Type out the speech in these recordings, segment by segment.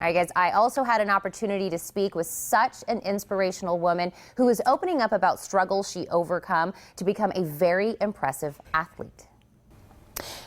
All right, guys, I also had an opportunity to speak with such an inspirational woman who is opening up about struggles she overcome to become a very impressive athlete.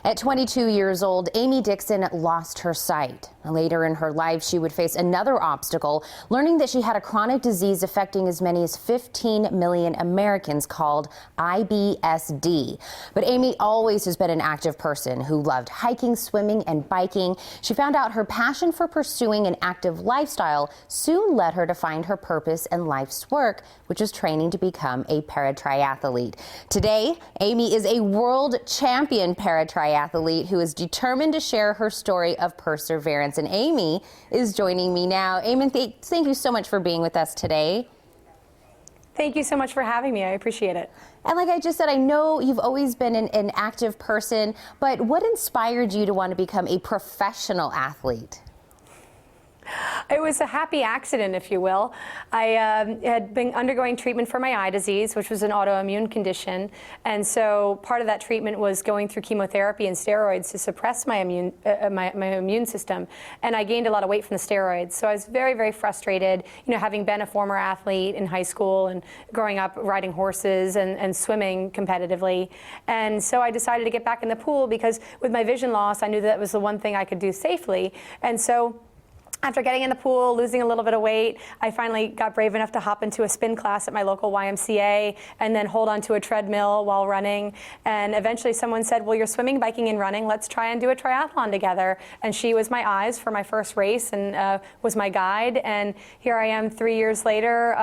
At 22 years old, Amy Dixon lost her sight. Later in her life, she would face another obstacle, learning that she had a chronic disease affecting as many as 15 million Americans called IBS-D. But Amy always has been an active person who loved hiking, swimming, and biking. She found out her passion for pursuing an active lifestyle soon led her to find her purpose in life's work, which is training to become a paratriathlete. Today, Amy is a world champion paratriathlete who is determined to share her story of perseverance. And Amy is joining me now. Amy, thank you so much for being with us today. Thank you so much for having me. I appreciate it. And like I just said, I know you've always been an active person, but what inspired you to want to become a professional athlete? It was a happy accident, if you will. I had been undergoing treatment for my eye disease, which was an autoimmune condition. And so part of that treatment was going through chemotherapy and steroids to suppress my immune system. And I gained a lot of weight from the steroids. So I was very, very frustrated, you know, having been a former athlete in high school and growing up riding horses and swimming competitively. And so I decided to get back in the pool because with my vision loss, I knew that was the one thing I could do safely. And so after getting in the pool, losing a little bit of weight, I finally got brave enough to hop into a spin class at my local YMCA and then hold onto a treadmill while running. And eventually someone said, well, you're swimming, biking, and running. Let's try and do a triathlon together. And she was my eyes for my first race and was my guide. And here I am 3 years later,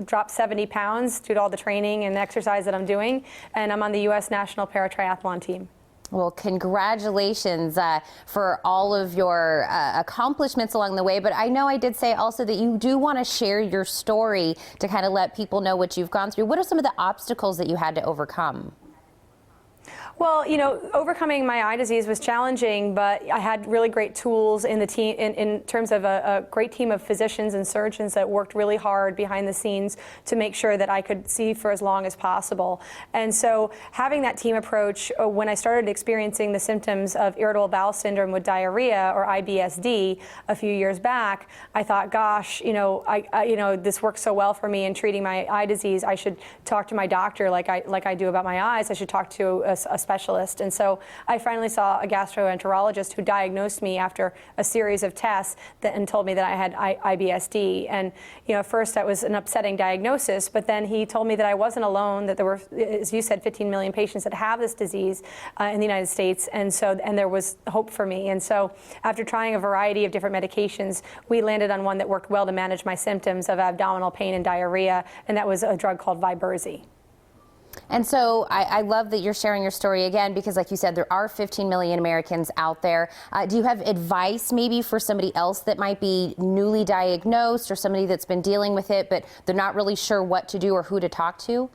dropped 70 pounds due to all the training and exercise that I'm doing. And I'm on the U.S. National Paratriathlon team. Well, congratulations for all of your accomplishments along the way. But I know I did say also that you do want to share your story to kind of let people know what you've gone through. What are some of the obstacles that you had to overcome? Well, you know, overcoming my eye disease was challenging, but I had really great tools in the team, in terms of a great team of physicians and surgeons that worked really hard behind the scenes to make sure that I could see for as long as possible. And so having that team approach, when I started experiencing the symptoms of irritable bowel syndrome with diarrhea, or IBS-D, a few years back, I thought, gosh, you know, this works so well for me in treating my eye disease. I should talk to my doctor like I do about my eyes. I should talk to a specialist. And so I finally saw a gastroenterologist who diagnosed me after a series of tests and told me that I had IBS-D. And you know, first that was an upsetting diagnosis, but then he told me that I wasn't alone, that there were, as you said, 15 million patients that have this disease in the United States, and there was hope for me. And so after trying a variety of different medications, we landed on one that worked well to manage my symptoms of abdominal pain and diarrhea, and that was a drug called Viberzi. And so I love that you're sharing your story again, because like you said, there are 15 million Americans out there. Do you have advice maybe for somebody else that might be newly diagnosed or somebody that's been dealing with it, but they're not really sure what to do or who to talk to?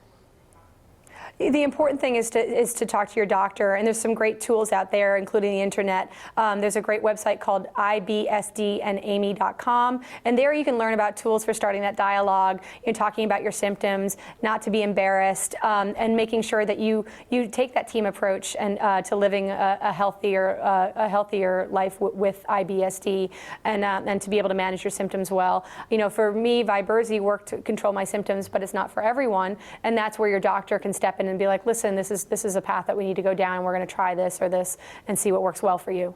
The important thing is to talk to your doctor, and there's some great tools out there, including the internet. There's a great website called IBSDandAmy.com, and there you can learn about tools for starting that dialogue, you know, talking about your symptoms, not to be embarrassed, and making sure that you take that team approach and to living a healthier life with IBS-D, and to be able to manage your symptoms well. You know, for me, Viberzi worked to control my symptoms, but it's not for everyone, and that's where your doctor can step in and be like, listen, this is a path that we need to go down. We're going to try this or this and see what works well for you.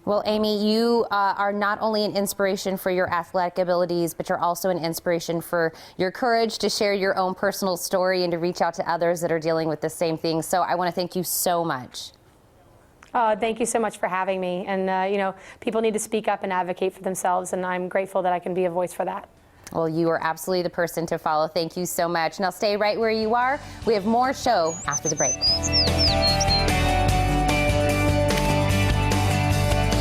Well, Amy, you are not only an inspiration for your athletic abilities, but you're also an inspiration for your courage to share your own personal story and to reach out to others that are dealing with the same thing. So I want to thank you so much. Thank you so much for having me. And, you know, people need to speak up and advocate for themselves, and I'm grateful that I can be a voice for that. Well, you are absolutely the person to follow. Thank you so much. Now stay right where you are. We have more show after the break.